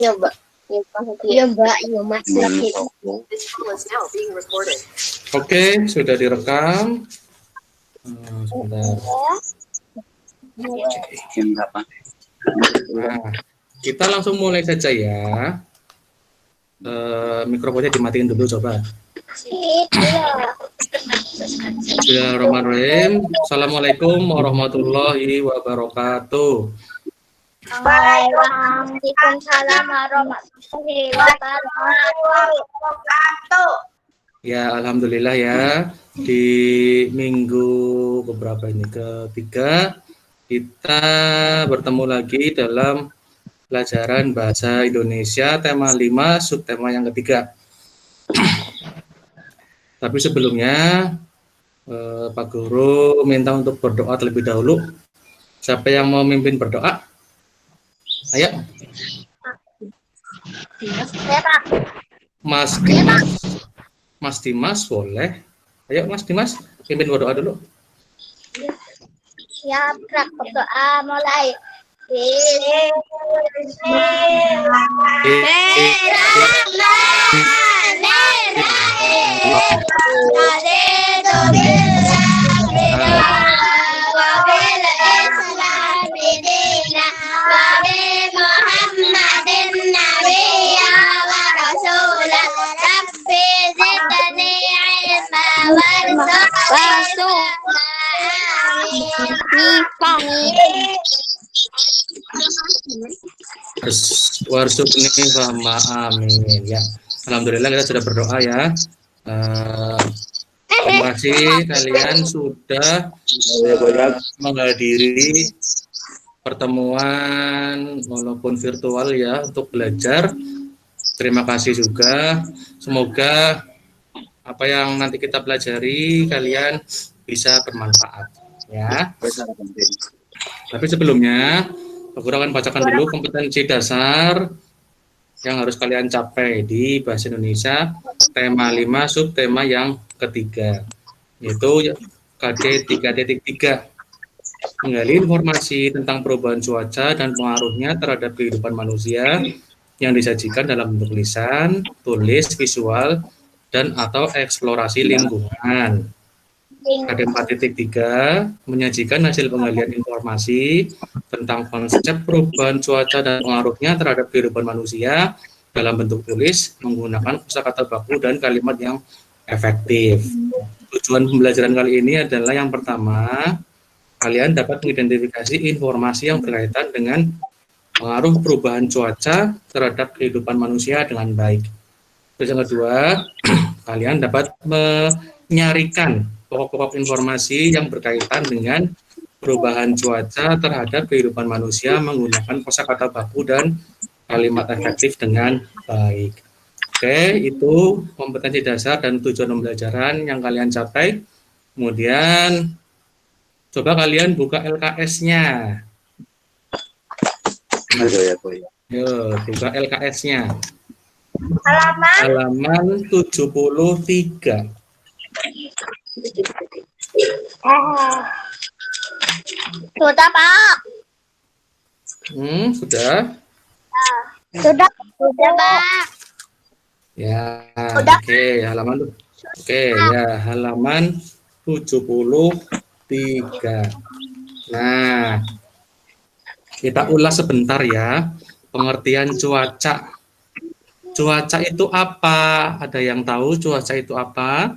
Iya, Mbak. Iya, Mbak. Iya, Mas. Oke, sudah direkam. Sebentar. Nah, kita langsung mulai saja ya. Mikrofonnya dimatiin dulu coba. Bismillahirrahmanirrahim. Assalamualaikum warahmatullahi wabarakatuh. Waalaikumsalam warahmatullahi wabarakatuh. Ya, alhamdulillah ya. Di minggu keberapa ini? Ketiga, kita bertemu lagi dalam pelajaran bahasa Indonesia tema 5 subtema yang ketiga. Tapi sebelumnya Pak Guru minta untuk berdoa terlebih dahulu. Siapa yang mau mimpin berdoa? Ayo. Mas Dimas. Mas Dimas boleh. Ayo Mas Dimas, pimpin berdoa dulu. Siap, berdoa mulai. Warsukni fahma amin ya. Alhamdulillah kita sudah berdoa ya. Terima kasih kalian sudah menghadiri pertemuan walaupun virtual ya untuk belajar. Terima kasih juga. Semoga apa yang nanti kita pelajari kalian bisa bermanfaat ya. Tapi sebelumnya aku akan bacakan dulu kompetensi dasar yang harus kalian capai di bahasa Indonesia tema 5 subtema yang ketiga, yaitu KD 3.3, menggali informasi tentang perubahan cuaca dan pengaruhnya terhadap kehidupan manusia yang disajikan dalam bentuk lisan, tulis, visual, dan atau eksplorasi lingkungan. KD 4.3 menyajikan hasil penggalian informasi tentang konsep perubahan cuaca dan pengaruhnya terhadap kehidupan manusia dalam bentuk tulis menggunakan kosakata baku dan kalimat yang efektif. Tujuan pembelajaran kali ini adalah yang pertama, kalian dapat mengidentifikasi informasi yang berkaitan dengan pengaruh perubahan cuaca terhadap kehidupan manusia dengan baik. Terus yang kedua, kalian dapat menyarikan pokok-pokok informasi yang berkaitan dengan perubahan cuaca terhadap kehidupan manusia menggunakan kosakata baku dan kalimat efektif dengan baik. Oke, itu kompetensi dasar dan tujuan pembelajaran yang kalian capai. Kemudian coba kalian buka LKS-nya. Yuk, buka LKS-nya. Halaman 73. Sudah, Pak. Sudah? Sudah, Pak. Ya, oke, halaman 73. Nah, kita ulas sebentar ya, pengertian cuaca. Cuaca itu apa? Ada yang tahu cuaca itu apa?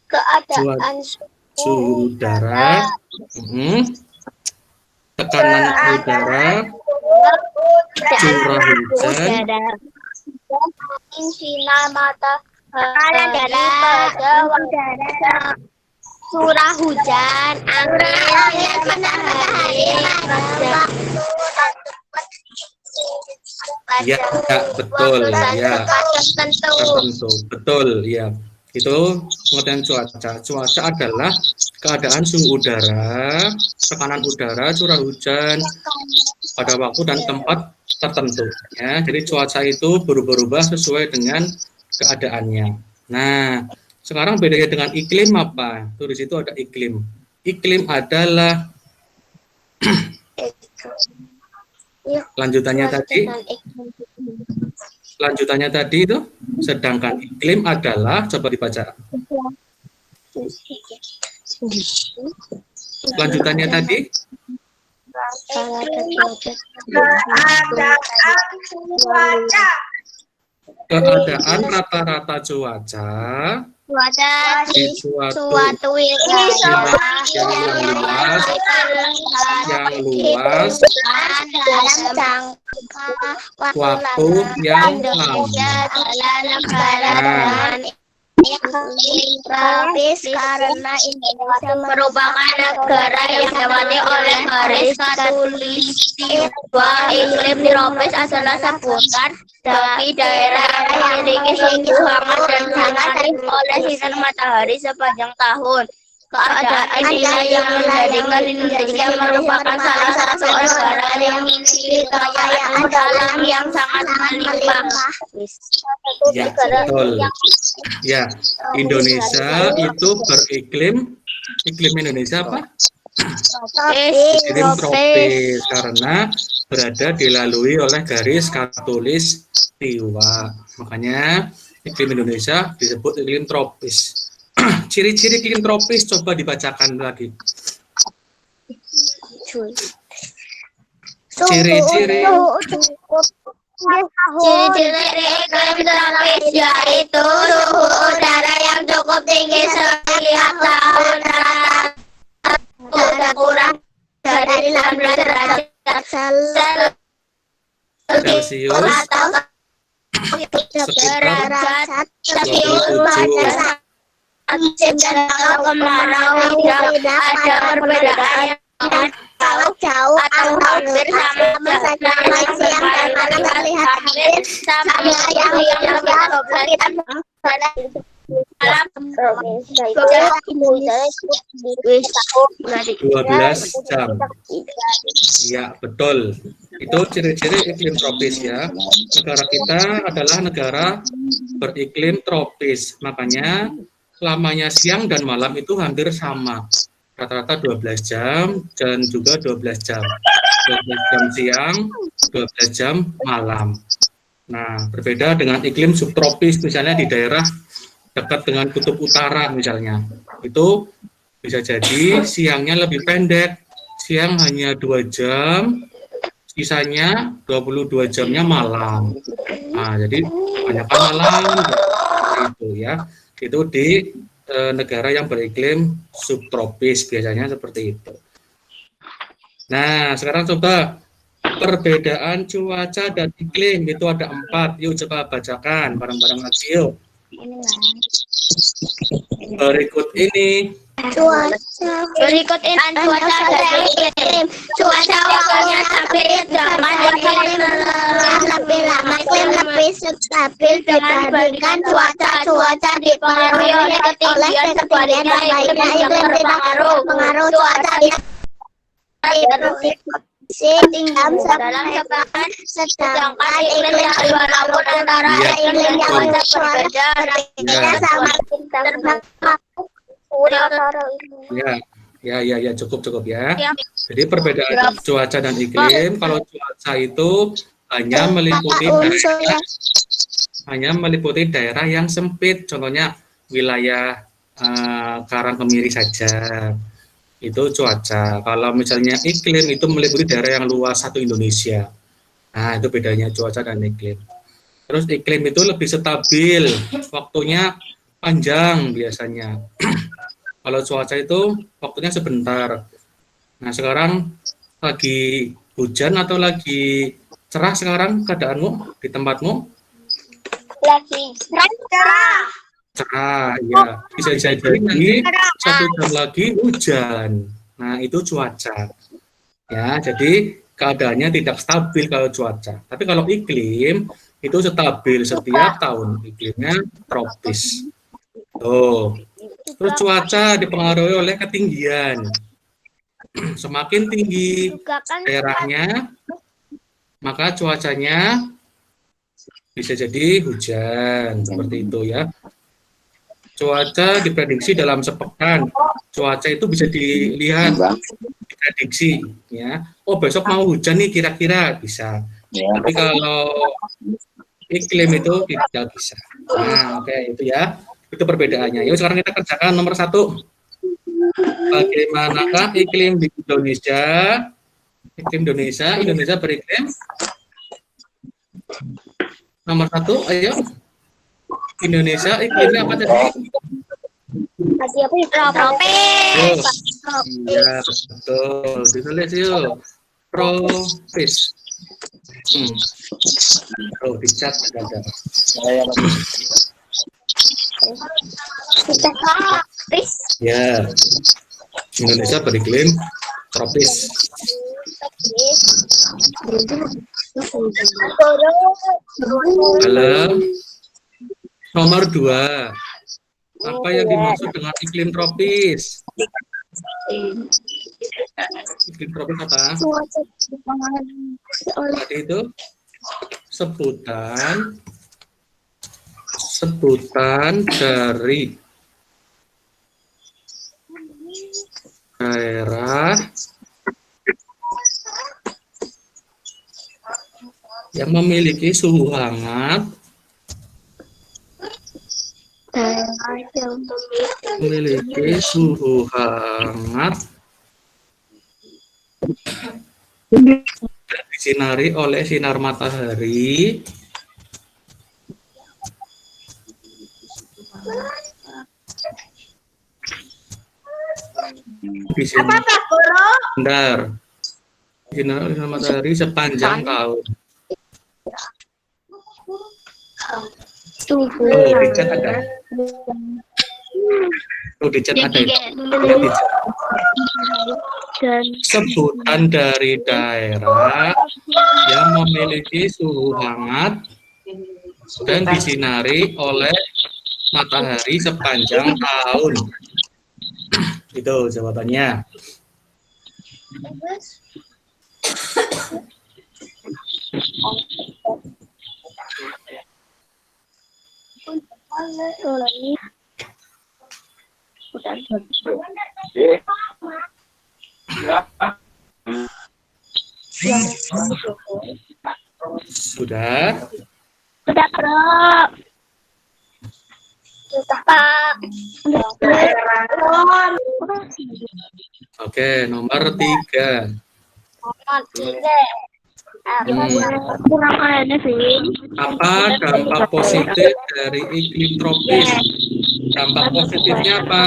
Keadaan suhu udara, tekanan udara, curah hujan, sinar matahari pada curah hujan, angin matahari, ya, betul ya, tertentu, betul ya. Itu pengertian cuaca. Cuaca adalah keadaan suhu udara, tekanan udara, curah hujan pada waktu dan tempat tertentu. Ya, jadi cuaca itu berubah-ubah sesuai dengan keadaannya. Nah, sekarang bedanya dengan iklim apa? Tuh di situ ada iklim. Iklim adalah Lanjutannya tadi itu, sedangkan iklim adalah, coba dibaca. Lanjutannya tadi, keadaan rata-rata cuaca di suatu wilayah yang luas waktu yang lama. Tropis karena Indonesia merupakan negara yang dilewati oleh garis khatulistiwa. Iklim tropis adalah sebutan bagi daerah yang memiliki suhu hangat dan sangat terik oleh sinar matahari sepanjang tahun. Keadaan inilah yang menjadikan Indonesia merupakan salah satu negara yang memiliki kekayaan alam yang sangat melimpah. Ya, betul. Ya, Indonesia itu beriklim Indonesia apa? Iklim tropis karena berada dilalui oleh garis khatulistiwa. Makanya iklim Indonesia disebut iklim tropis. Ciri-ciri iklim tropis coba dibacakan lagi. Ciri-ciri iklim tropis yaitu suhu udara yang cukup tinggi setiap tahun, rata-rata kurang dari 16 derajat Celcius atau sekitar derajat 27. musim dan kemarau tidak ada perbedaan yang jauh atau hampir sama saja. Siang dan malam terlihat hampir sama yang lebih 12 jam. Ya, betul. Itu ciri-ciri iklim tropis ya. Negara kita adalah negara beriklim tropis. Makanya lamanya siang dan malam itu hampir sama. Rata-rata 12 jam dan juga 12 jam. 12 jam siang, 12 jam malam. Nah, berbeda dengan iklim subtropis misalnya di daerah dekat dengan kutub utara misalnya. Itu bisa jadi siangnya lebih pendek. Siang hanya 2 jam, sisanya 22 jamnya malam. Nah, jadi banyak malam itu ya. Itu di negara yang beriklim subtropis biasanya seperti itu. Nah, sekarang coba perbedaan cuaca dan iklim itu ada 4. Yuk coba bacakan bareng-bareng lagi yuk. Berikut ini Berikut ini cuaca dan iklim. Cuaca waktunya stabil, zaman iklim lebih lama, iklim lebih stabil dibandingkan cuaca dipengaruhi oleh ketinggian. Sebaliknya iklim yang terpengaruh cuaca tinggal dalam sebagian, sedangkan iklim yang berlaku antara iklim yang berbeda sama terbang. Ya, cukup ya. Jadi perbedaan cuaca dan iklim, kalau cuaca itu hanya meliputi daerah yang sempit, contohnya wilayah Karang Kemiri saja. Itu cuaca. Kalau misalnya iklim itu meliputi daerah yang luas satu Indonesia. Nah, itu bedanya cuaca dan iklim. Terus iklim itu lebih stabil, waktunya panjang biasanya. Kalau cuaca itu waktunya sebentar. Nah, sekarang lagi hujan atau lagi cerah sekarang keadaanmu di tempatmu? Lagi cerah. Cerah, ya. Bisa jadi 1 jam lagi hujan. Nah, itu cuaca. Ya, jadi keadaannya tidak stabil kalau cuaca. Tapi kalau iklim itu stabil setiap tahun. Iklimnya tropis. Tuh. Terus cuaca dipengaruhi oleh ketinggian. Semakin tinggi daerahnya, maka cuacanya bisa jadi hujan. Seperti itu ya. Cuaca diprediksi dalam sepekan. Cuaca itu bisa dilihat diprediksi ya. Oh, besok mau hujan nih kira-kira bisa. Tapi kalau iklim itu tidak bisa. Nah, oke, itu ya. Itu perbedaannya. Yuk sekarang kita kerjakan nomor 1. Bagaimanakah iklim di Indonesia? Iklim Indonesia beriklim. Nomor 1, ayo. Indonesia iklimnya apa tadi? Tropis. Iya, betul. Ditulis yuk. Tropis. Oh, dicat ada. Tropis. Ya. Indonesia beriklim tropis. Halo. Nomor 2. Apa yang dimaksud dengan iklim tropis? Iklim tropis apa? Tadi itu sebutan dari daerah yang memiliki suhu hangat, dan disinari oleh sinar matahari sinar matahari sepanjang tahun. Dicat ada. Dicat ada. Sebutan dari daerah yang memiliki suhu hangat dan disinari oleh matahari sepanjang tahun. Itu jawabannya. Sudah? Sudah, Bro. Sudah, Pak. Oke, nomor 3. Apa dampak positif dari iklim tropis? Dampak positifnya apa?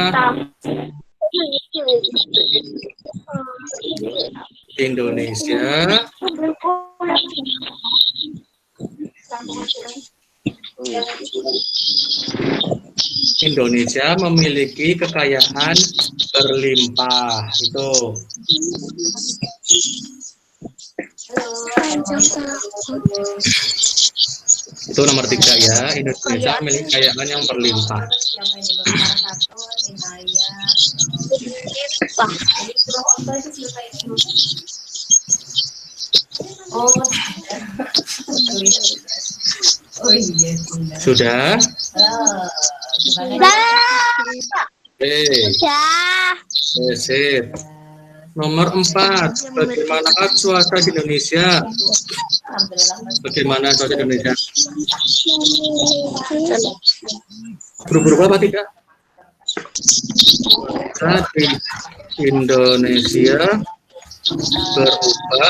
Indonesia memiliki kekayaan berlimpah. Itu nomor 3 ya. Indonesia memiliki kekayaan yang berlimpah. Sudah? Sip. Nomor 4. Bagaimanakah cuaca di Indonesia? Bagaimana cuaca di Indonesia? Berubah apa tidak? Cuaca di Indonesia berubah.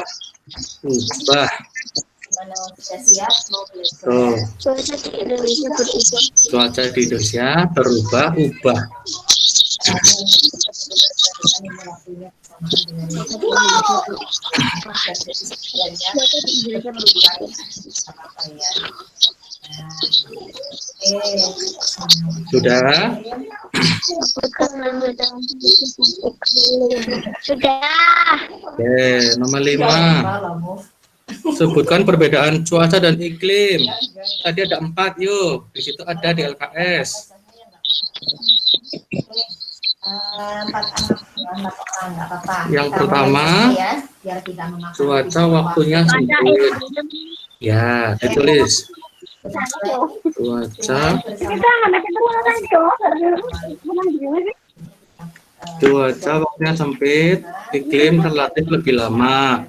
Cuaca di Indonesia berubah-ubah. Sudah? Oke, nomor 5. Sebutkan perbedaan cuaca dan iklim. Tadi ada 4, yuk. Di situ ada di LKS. Yang pertama, cuaca waktunya sempit. Ya, ditulis. Cuaca Cuaca waktunya sempit, iklim relatif lebih lama.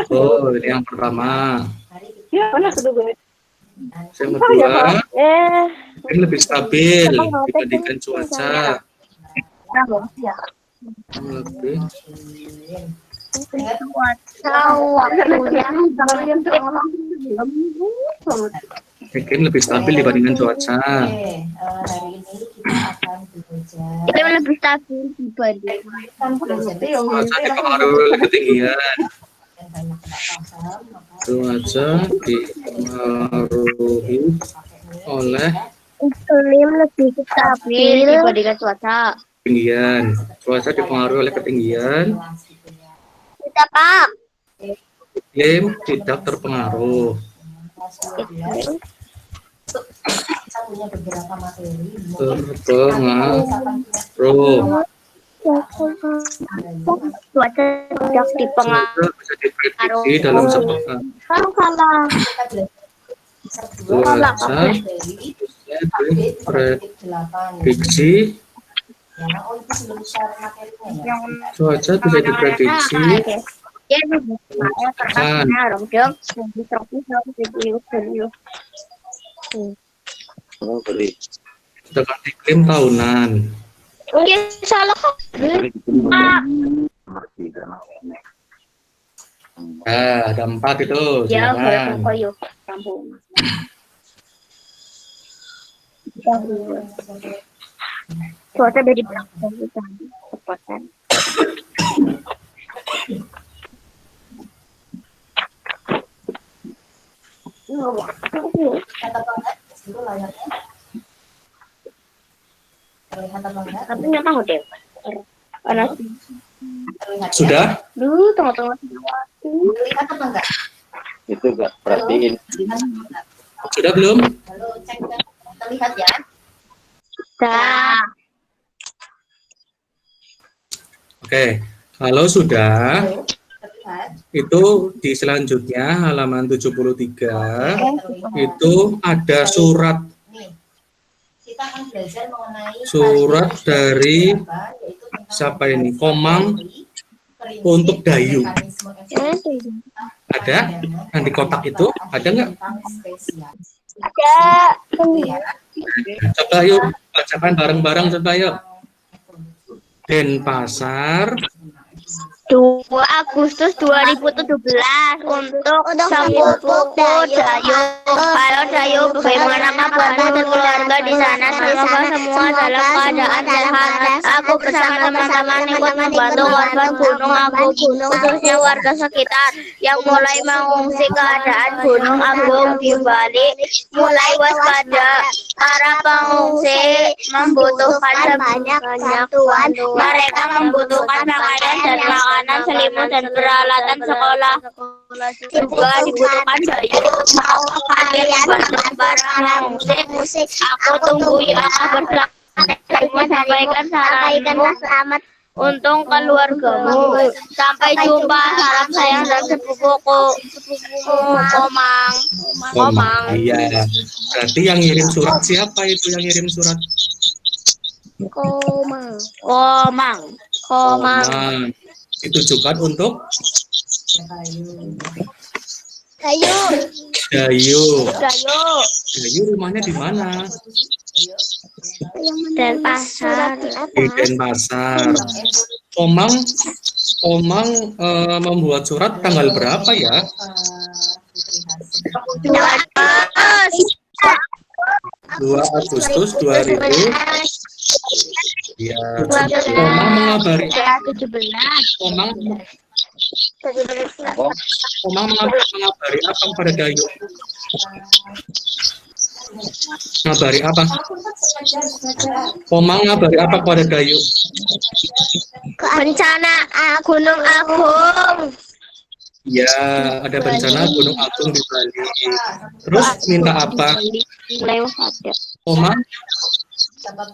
Oh, ini yang pertama. Yang kedua, iklim lebih stabil dibandingkan cuaca. Lebih iklim lebih stabil dibandingkan cuaca. Iklim lebih stabil dibandingkan Cuaca dipengaruhi oleh ketinggian. Cuaca dipengaruhi oleh iklim lebih stabil dibandingkan cuaca. ketinggian. Cuaca dipengaruhi oleh ketinggian. Kita Pak. Iklim tidak terpengaruh. Terpengaruh. Cuaca tidak dipengaruhi. Cuaca bisa diprediksi dalam sepekan. Cuaca diprediksi. Cuaca bisa diprediksi. Dengan iklim tahunan. Mungkin salah. Ada 4 itu. Ya, Silakan. koyo kampung. Cuaca dari belakang kita cepetan. Tapi nggak tahu deh. Panas. Sudah? Dulu tengah-tengah. Itu enggak perhatiin. Sudah belum? Terlihat ya. Sudah. Oke. Kalau sudah, itu di selanjutnya halaman 73 itu ada surat surat dari siapa ini? Komang untuk Dayu. Ada? Yang di kotak itu ada nggak? Ada. Coba yuk bacakan bareng-bareng, coba yuk. Denpasar 2 Agustus 2017 untuk Sampupuk Dayung. Halo Dayung, bagaimana kabar dan keluarga di sana? Semoga semua dalam keadaan sehat. Aku bersama teman-teman ikut membantu korban Gunung Agung, khususnya warga sekitar yang mulai mengungsi keadaan Gunung Agung di Bali. Mulai waspada, para pengungsi membutuhkan banyak bantuan. Mereka membutuhkan pakaian dan makanan, selimut dan peralatan sekolah. Juga dibutuhkan daya. Mau kalian barang-barang mengungsi? Aku tunggu ya bersama. Sampaikan salammu selamat untung keluargamu. Sampai jumpa. Salam sayang dan sepupuku. Komang. Iya. Berarti yang ngirim surat siapa itu yang ngirim surat? Komang. Ditujukan untuk Dayu. Dayu rumahnya di mana? Denpasar. Di Denpasar. Komang membuat surat tanggal berapa ya? 2 Agustus 2000. Ya, Komang mengabari. Komang mengabari apa pada Dayu? Ngabari apa? Komang ngabari apa pada Dayu? Bencana Gunung Agung. Ya, ada bencana Gunung Agung di Bali. Terus minta apa?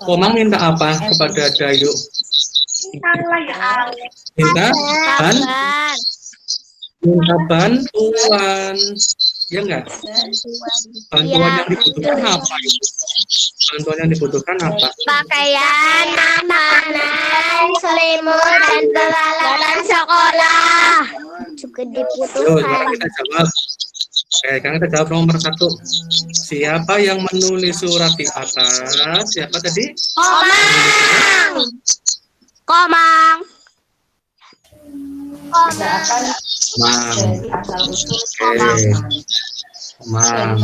Komang minta apa kepada Dayu? Minta bantuan. Ya enggak? Bantuan yang dibutuhkan apa? Bantuan yang dibutuhkan apa? Pakaian, makanan, selimut, dan peralatan sekolah juga Yo, dibutuhkan. sekarang kita jawab. Oke, sekarang kita jawab nomor 1. Siapa yang menulis surat di atas? Siapa tadi? Komang. Komang. Mang. Oke. Mang.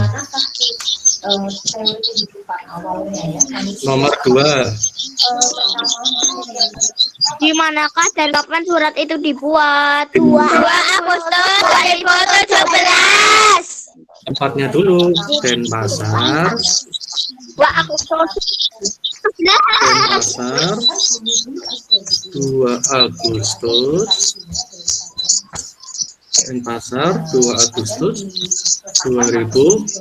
Nomor 2. Di manakah dan kapan surat itu dibuat? 2 Agustus 2017. Tempatnya dulu, Denpasar. 2 Agustus. Denpasar 2 Agustus. Denpasar 2 Agustus 2017.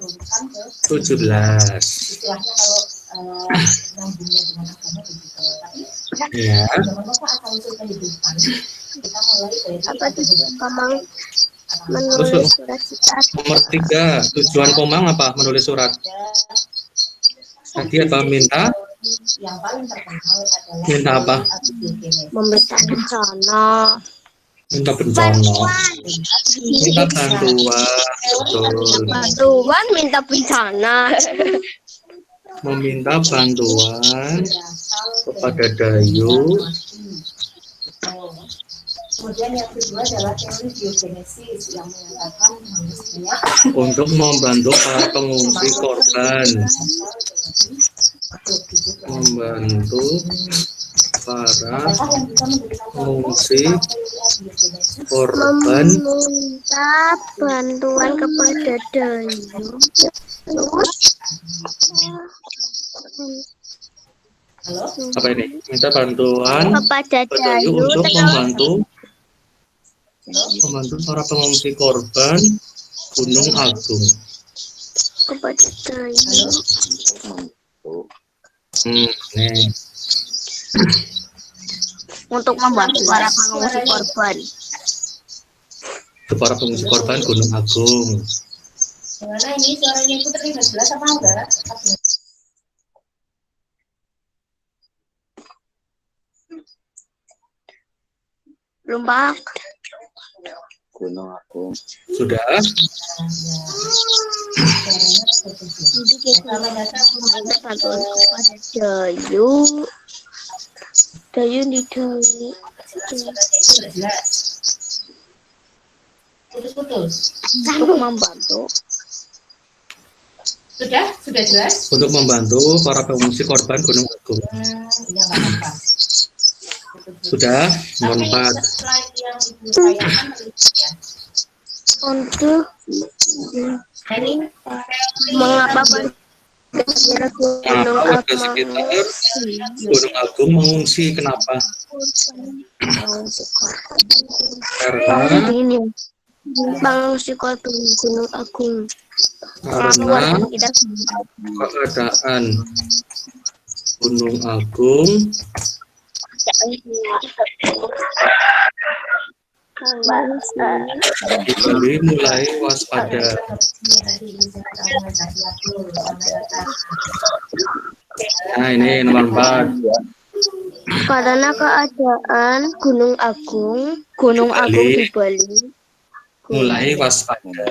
Ya. Apa itu Komang menulis surat kita? Nomor 3, tujuan Komang apa menulis surat? Tadi apa minta? Minta apa? Meminta bencana. Minta bencana. Minta bantuan. Betul. Bantuan minta bencana. Meminta bantuan kepada Dayu. Kemudian yang kedua adalah teori biogenesis yang menyatakan manusia Untuk membantu para pengungsi korban. Membantu para pengungsi korban. Meminta bantuan kepada Dayu. Apa ini? Minta bantuan Kepada kepada Dayu Dayu untuk terus membantu para pengungsi korban Gunung Agung. kepada Dayu Nih. untuk membantu para pengungsi korban. Untuk para pengungsi korban Gunung Agung. Gimana ini suaranya itu terlihat jelas apa enggak? Belum Pak. Gunung Agung. Sudah? Jadi kita meminta bantuan kepada Dayu. Dayu di Dayu. Putus-putus. Untuk membantu. Sudah jelas? Untuk membantu para pengungsi korban Gunung Agung. Ya nggak apa-apa. Sudah? Nomor 4. Slide yang ibu sayangkan ya. Untuk Ini mengapa Kenapa warga sekitar Gunung Agung mengungsi? Kenapa? Karena ini pengungsi korban Gunung Agung. karena keadaan Gunung Agung Bali mulai waspada. Nah, ini nomor 4. Karena keadaan Gunung Agung di Bali Mulai waspada.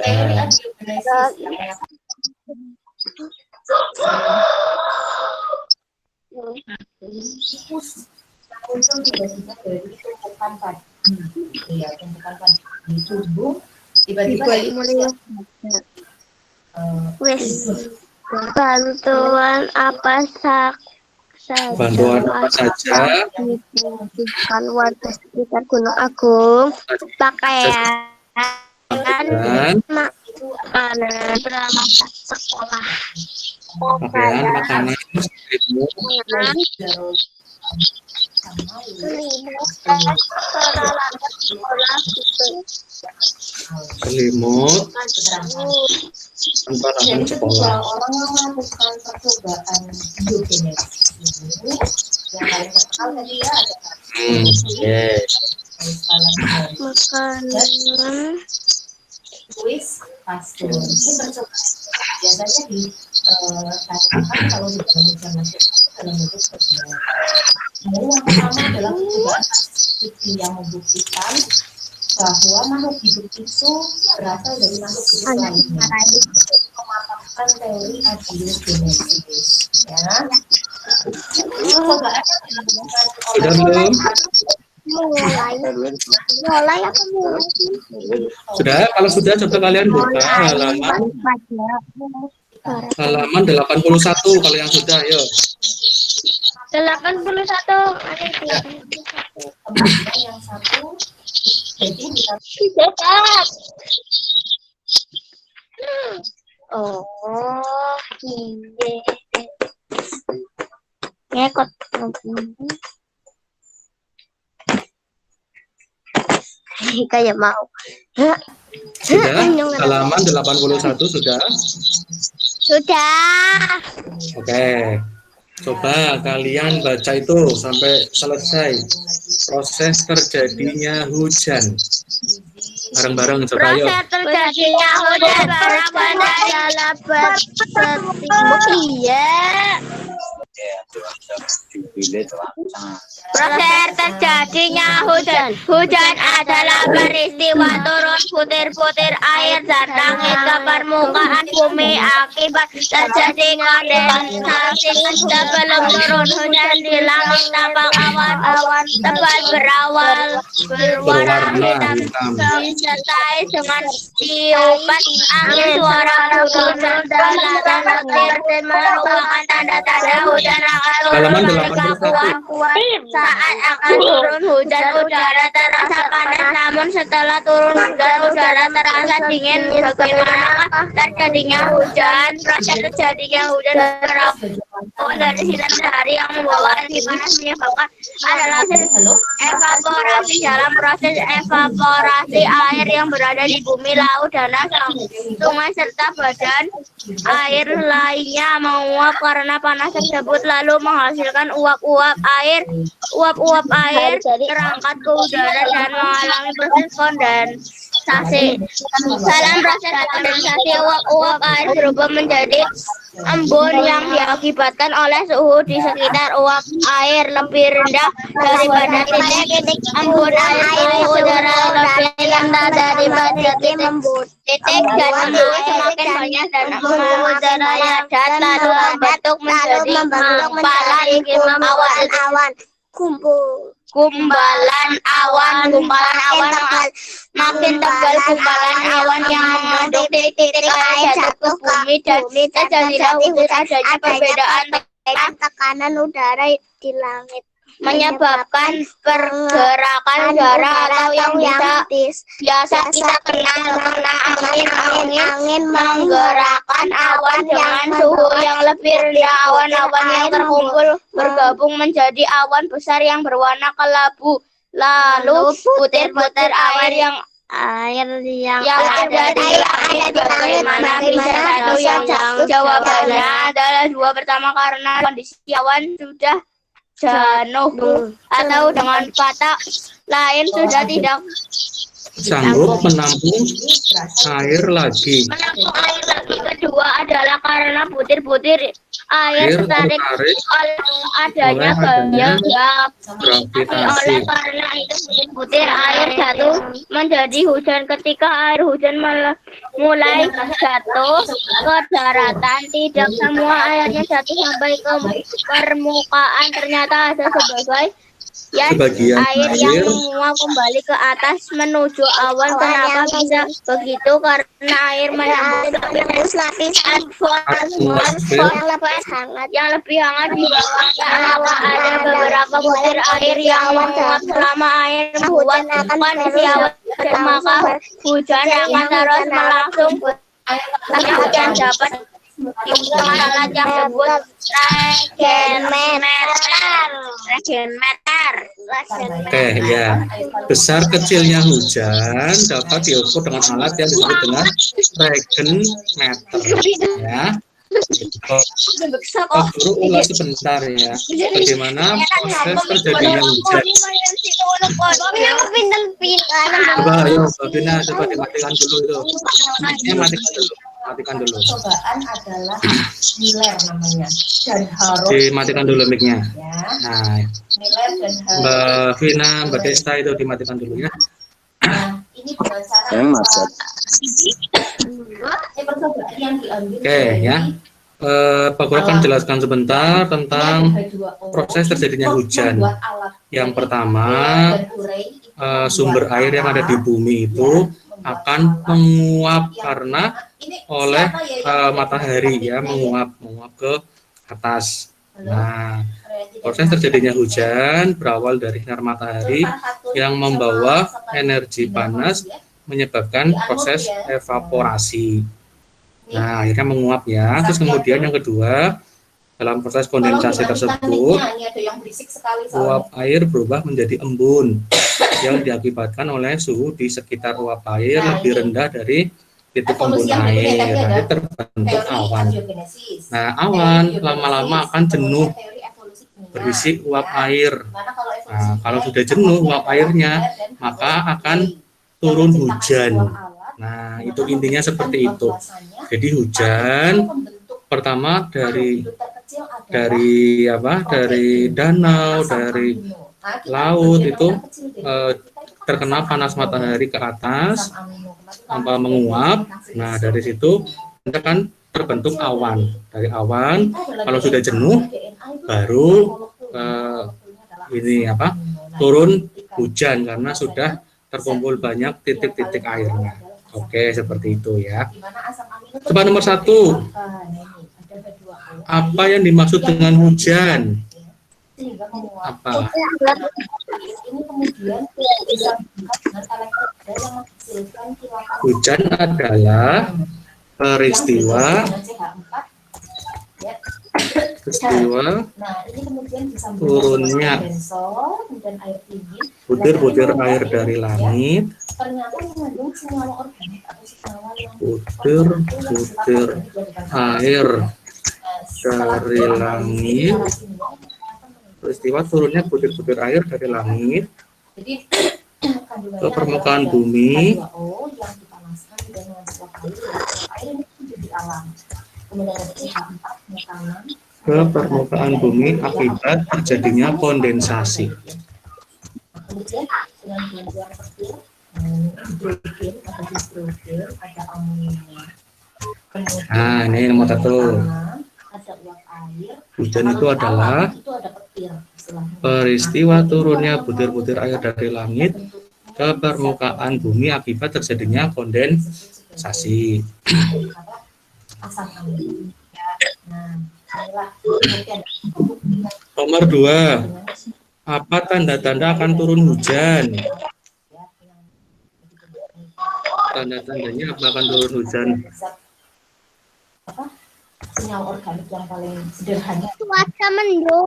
muncul tiba-tiba dari tumpukan padi. Iya, tumpukan padi di tubuh tiba-tiba Bali mulai wes bantuan apa saja Bantuan apa saja dibutuhkan warga sekitar Gunung Agung, pakaian, dan makanan, peralatan sekolah, pakaian, makanan, selimut, peralatan sekolah selimut, dan peralatan sekolah. orang yang melakukan percobaan biogenesis ini yang paling terkenal tadi ya ada Oke. makanan, kuis pastur. Ini bercoba. Biasanya ditanyakan kalau di dalam ujian nasional dalam bentuk benar. Yang pertama adalah percobaan bukti yang membuktikan bahwa makhluk hidup itu berasal dari makhluk hidup lainnya. Mematahkan teori abiogenesis. Ya. Coba aja dilakukan Sudah belum? mulai aku mulai. Sudah? Kalau sudah coba kalian buka halaman 81 kalau yang sudah, ayo. 81. kemudian yang satu jadi kita Cepat. Oh, iya. Ngekot. Kayak mau. Sudah? Halaman 81 sudah? Sudah. Oke. Coba kalian baca itu sampai selesai. Proses terjadinya hujan. Bareng-bareng coba yuk. Proses terjadinya hujan berawal adalah iya. Proses terjadinya hujan. Hujan adalah peristiwa turun butir-butir air dan langit ke permukaan bumi akibat terjadinya kondensasi. Sebelum turun hujan di langit tampak awan-awan tebal berawal berwarna hitam disertai dengan tiupan angin, suara hujan dan petir dan merupakan tanda-tanda hujan akan turun. Mereka kuat-kuat saat akan turun hujan, udara terasa panas, namun setelah turun hujan udara terasa dingin. Bagaimanakah terjadinya hujan? Proses terjadinya hujan berawal dari sinar matahari yang membawa energi panas menyebabkan adalah evaporasi. Dalam proses evaporasi, air yang berada di bumi, laut, danau, sungai serta badan air lainnya menguap karena panas tersebut, lalu menghasilkan uap-uap air. Uap-uap air terangkat ke udara dan mengalami proses kondensasi. Dalam proses kondensasi, uap-uap air berubah menjadi embun yang diakibatkan oleh suhu di sekitar uap air lebih rendah daripada titik embun air. Suhu udara lebih rendah daripada titik embun. Titik dan embun semakin banyak dan udara yang dan lalu membentuk menjadi gumpalan awan. Gumpalan awan makin tebal gumpalan awan yang mengandung titik air jatuh ke bumi dan terjadilah hujan. Adanya perbedaan tekanan udara di langit menyebabkan pergerakan udara atau yang biasa kita kenal dengan angin menggerakkan awan dengan suhu yang lebih rendah. Awan-awan yang terkumpul bergabung menjadi awan besar yang berwarna kelabu. Lalu butir-butir air yang ada di langit bagaimana bisa satu? Yang jawabannya adalah dua. Pertama, karena kondisi awan sudah jenuh atau dengan kata lain sudah tidak Sanggup menampung air lagi. Kedua adalah karena butir-butir air tertarik oleh adanya gaya gravitasi. Oleh karena itu butir-butir air jatuh menjadi hujan. Ketika air hujan mulai jatuh ke daratan, tidak semua airnya jatuh sampai ke permukaan. Ternyata ada sebagian air yang menguap kembali ke atas menuju awan. Kenapa bisa begitu? Karena air menembus lapisan yang lebih hangat di bawahnya awan. Ada beberapa butir air yang menguap selama air membuat kondisi awan, maka hujan akan terus berlangsung. Hujan dapat alat yang disebut regenmeter. Oke, ya. Besar kecilnya hujan dapat diukur dengan alat yang disebut dengan regenmeter. Ya. Guru ulas sebentar ya. Bagaimana proses terjadinya hujan? Coba, ayo, Babina, coba dimatikan dulu itu. Mic-nya matikan dulu. Matikan dulu. Percobaan adalah nilai namanya dan harus Dimatikan dulu mic-nya. ya. Nah, Nilai dan harus. Mbak Vina, Mbak Desta itu dimatikan dulu ya. Nah, ini dengan cara Saya macet. percobaan yang diambil Oke, ya. Pak Guru akan jelaskan sebentar tentang proses terjadinya hujan. Yang pertama, sumber air yang ada di bumi itu akan menguap karena oleh matahari ya, menguap ke atas. Nah, proses terjadinya hujan berawal dari sinar matahari yang membawa energi panas menyebabkan proses evaporasi. Nah, akhirnya menguap ya. Terus kemudian yang kedua, dalam proses kondensasi tersebut, uap air berubah menjadi embun yang diakibatkan oleh suhu di sekitar uap air lebih rendah dari titik embun air. Nanti terbentuk awan. Nah, awan lama-lama akan jenuh berisi uap air. Nah, kalau sudah jenuh uap airnya, maka akan turun hujan. Nah, itu intinya seperti itu. Jadi hujan pertama dari danau, dari laut itu terkena panas matahari ke atas tanpa menguap. Nah, dari situ akan terbentuk awan. Dari awan kalau sudah jenuh baru turun hujan karena sudah terkumpul banyak titik-titik airnya. Oke, seperti itu ya. Coba nomor 1. Apa yang dimaksud dengan hujan? Apa? Hujan adalah peristiwa turunnya butir-butir air dari langit, butir-butir air dari langit, peristiwa turunnya butir-butir air dari langit ke permukaan bumi ke permukaan bumi akibat terjadinya kondensasi. Nah, ini nomor 1. Hujan itu adalah peristiwa turunnya butir-butir air dari langit ke permukaan bumi akibat terjadinya kondensasi. Nomor 2. Apa tanda-tanda akan turun hujan? Tanda-tandanya apa akan turun hujan? Senyawa organik yang paling sederhana. Cuaca mendung.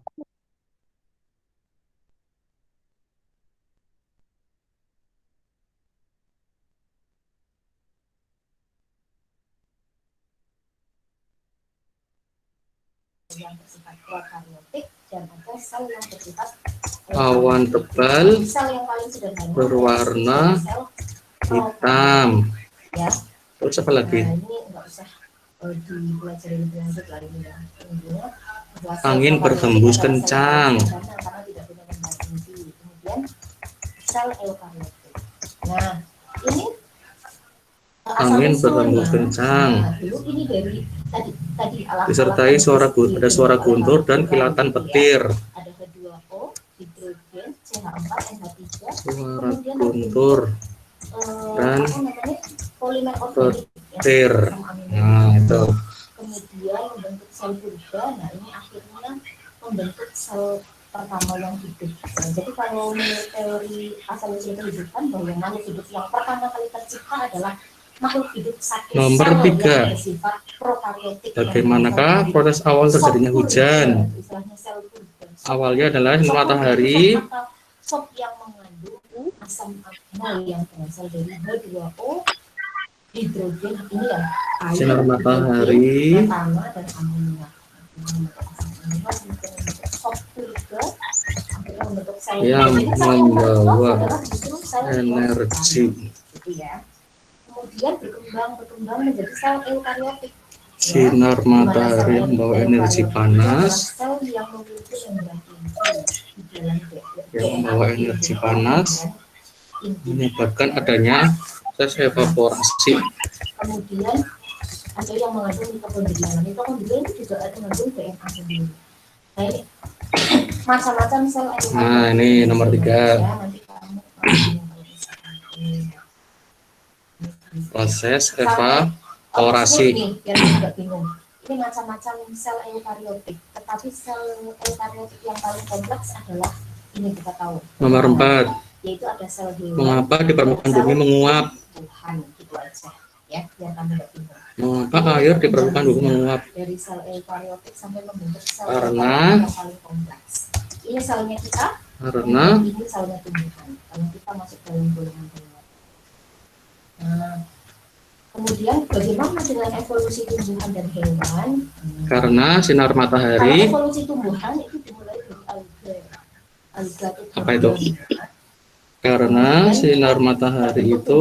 Yang bersifat prokaryotik dan ada sel yang bersifat awan tebal sel yang paling sederhana berwarna hitam. Ya. Terus apa lagi? Nah, ini enggak usah dipelajari lebih lanjut lah ini ya. Angin berhembus kencang. Karena tidak punya kembang inti. Kemudian sel eukariotik. Nah, ini angin berhembus kencang. Nah, dulu ini dari tadi disertai ada suara guntur dan kilatan petir. Ada H2O, hidrogen, CH4, NH3. Suara guntur dan polimer organik. petir. Nah, itu. Kemudian membentuk sel purba. Nah, ini akhirnya membentuk sel pertama yang hidup. Nah, jadi kalau menurut teori asal-usul kehidupan bahwa makhluk hidup yang pertama kali tercipta adalah makhluk hidup satu Nomor 3. Bagaimanakah proses awal terjadinya hujan? Awalnya adalah matahari yang mengandung asam amino yang berasal dari H2O, hidrogen ini ya, air, sinar matahari, metana dan amonia. Sop purga akhirnya membentuk yang Jadi sel eukaryotik membawa adalah justru sel energi. gitu ya. Kemudian berkembang menjadi sel eukariotik. Sinar matahari membawa energi panas, Sel yang memiliki membran inti di dalam yang membawa energi panas menyebabkan adanya proses evaporasi. Kemudian ada yang mengandung mitokondria. Mitokondria itu juga ada mengandung DNA sendiri. Nah ini macam-macam sel eukariotik. Nah ini nomor 3. Ya, nanti kamu Proses evaporasi. Ini biar tidak bingung. Ini macam-macam sel eukariotik. Tetapi sel eukariotik yang paling kompleks adalah ini kita tahu. Nomor 4. Yaitu ada sel hewan. Mengapa di permukaan bumi menguap? Tuhan, gitu aja. Ya, biar kamu tidak bingung. Mengapa air di permukaan bumi menguap? Dari sel eukariotik sampai membentuk sel Karena yang paling kompleks. Ini selnya kita. Karena ini selnya tumbuhan. Kalau kita masuk dalam golongan hewan. Nah, kemudian bagaimana dengan evolusi tumbuhan dan hewan? karena sinar Kalau matahari. evolusi tumbuhan itu dimulai dari alga. Alga itu Apa itu? Karena sinar matahari itu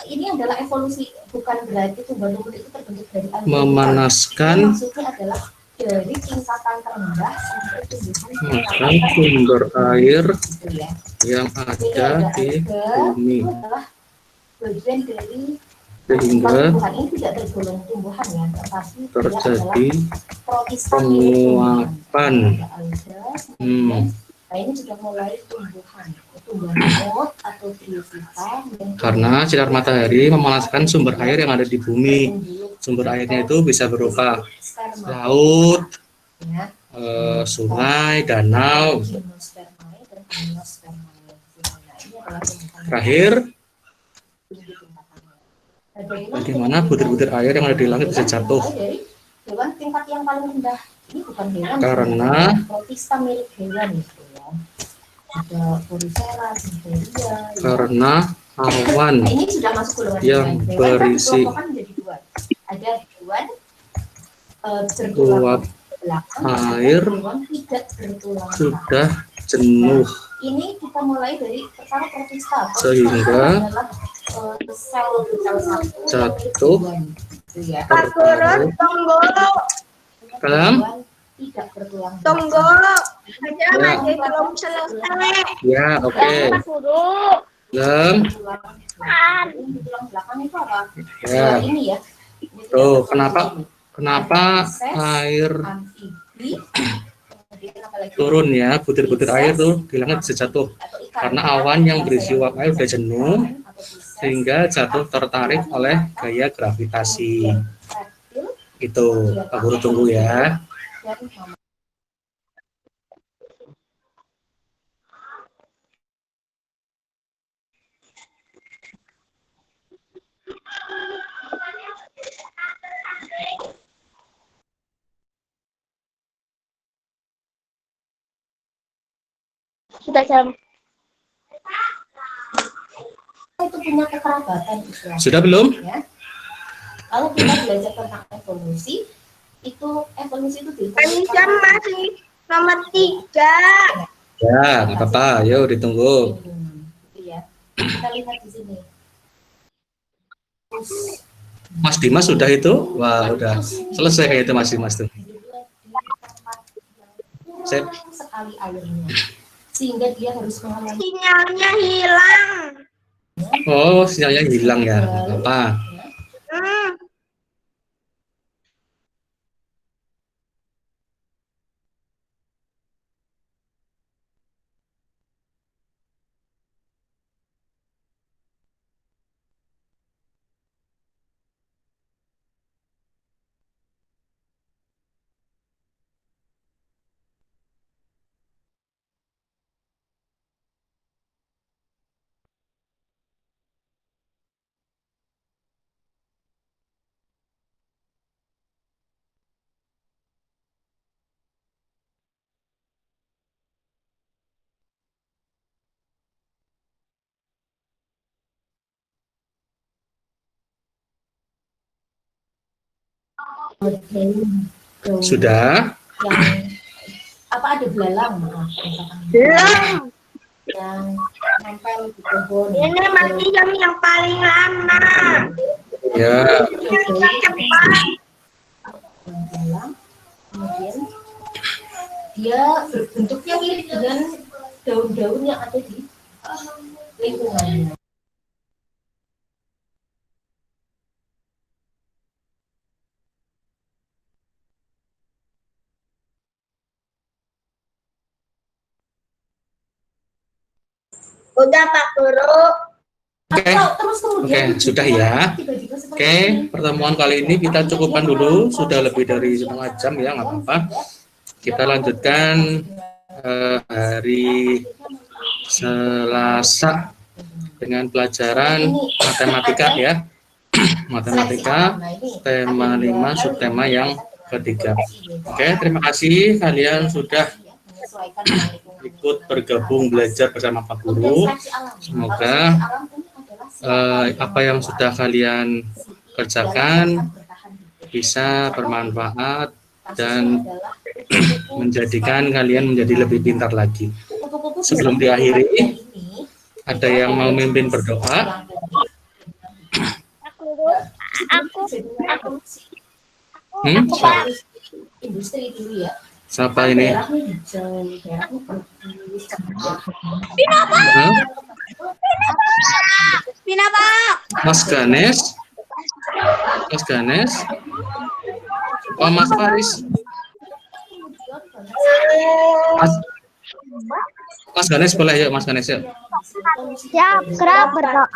ini adalah evolusi, bukan berarti tumbuhan itu terbentuk dari alga. memanaskan Maksudnya adalah dari tingkatan terendah sampai tumbuhan sumber air gitu ya. yang ada di bumi, Itu adalah bagian dari sehingga tumbuhan. Ini tidak tergolong tumbuhan ya, tetapi dia terjadi adalah protista milik penguapan. tumbuhan. Ada alga, kemudian, nah ini sudah mulai tumbuhan mot atau triofita. Karena sinar matahari memanaskan sumber air yang ada di bumi. Sumber airnya itu bisa berupa laut, ya, sungai, danau. gimnospermae dan amniospermae. Nah, ini adalah tumbuhan. Terakhir, bagaimana butir-butir air yang ada di langit bisa jatuh? Dari hewan tingkat yang paling rendah. Ini bukan hewan. Karena protista milik hewan itu ya. Ada porifera, simperia. Karena awan Nah, ini sudah masuk golongan yang hewan. berisi Hewan kan menjadi dua. Ada hewan bertulang uap belakang, air hewan tidak bertulang belakang. sudah jenuh, Ini kita mulai dari pertama protista. sehingga Sel satu jatuh gitu ya. tertarik dalam Tidak bertulang Tunggu, Ya. masih belum selesai. ya oke dalam Tulang belakang itu apa? ya Ini ya. tuh kenapa air Amfibi. Kemudian apa lagi? turun ya, butir-butir air tuh di langit bisa jatuh Atau ikan. karena awan yang berisi uap air udah jenuh Atau Pisces. sehingga jatuh tertarik oleh gaya gravitasi. Reptil. Itu Pak Guru tunggu ya. Dan mama. Sudah jam. Itu punya kekerabatan istilahnya. Sudah belum? Ya. Kalau kita belajar tentang evolusi itu Ini jam masih nomor 3. Ya, nggak apa-apa. Yuk ditunggu. Iya. Kita lihat di sini. Mas Dimas sudah itu? Wah, udah selesai kayak itu Mas Dimas tuh. Saya- Sekali airnya. Sehingga dia harus mengalami Sinyalnya hilang. Oh, sinyalnya hilang ya. Nggak apa-apa. Hmm. Sudah? yang Apa ada belalang? Maaf, Belum. yang nempel di pohon. Ini masih jam yang paling lama. Ya, Cepat. Belalang, kemudian dia bentuknya mirip dengan daun-daun yang ada di lingkungannya. Udah Pak Guru. Oke. Oke, sudah ya. Oke, pertemuan kali ini kita cukupkan dulu. Sudah lebih dari setengah jam ya, nggak apa-apa. Kita lanjutkan hari Selasa dengan pelajaran matematika ya. Matematika tema 5 subtema yang ketiga. Oke, terima kasih kalian sudah ikut bergabung belajar bersama Pak Guru. Semoga apa yang sudah kalian kerjakan bisa bermanfaat dan menjadikan kalian menjadi lebih pintar lagi. Sebelum diakhiri, ada yang mau memimpin berdoa? Industri dulu ya. Siapa ini? Pina Pak. Mas Ganes? Mas Ganes? Oh, Mas Faris? Mas Ganes boleh yuk, Mas Ganes yuk. Siap, gerak berdoa.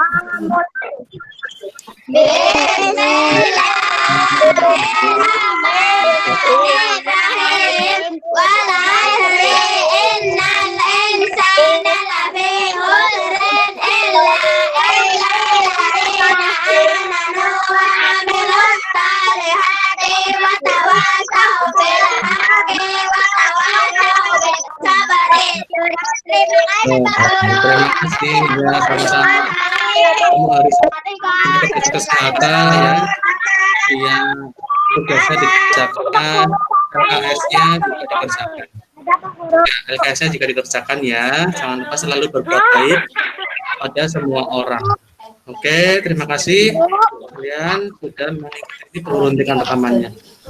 Terima kasih ya, sama-sama. Kamu harus tes kesehatan ya. Yang tugasnya dikerjakan, LKS-nya juga dikerjakan. LKS-nya juga dikerjakan ya. Jangan lupa selalu berbuat baik pada semua orang. Oke, terima kasih kalian sudah mengikuti peruntukan rekamannya.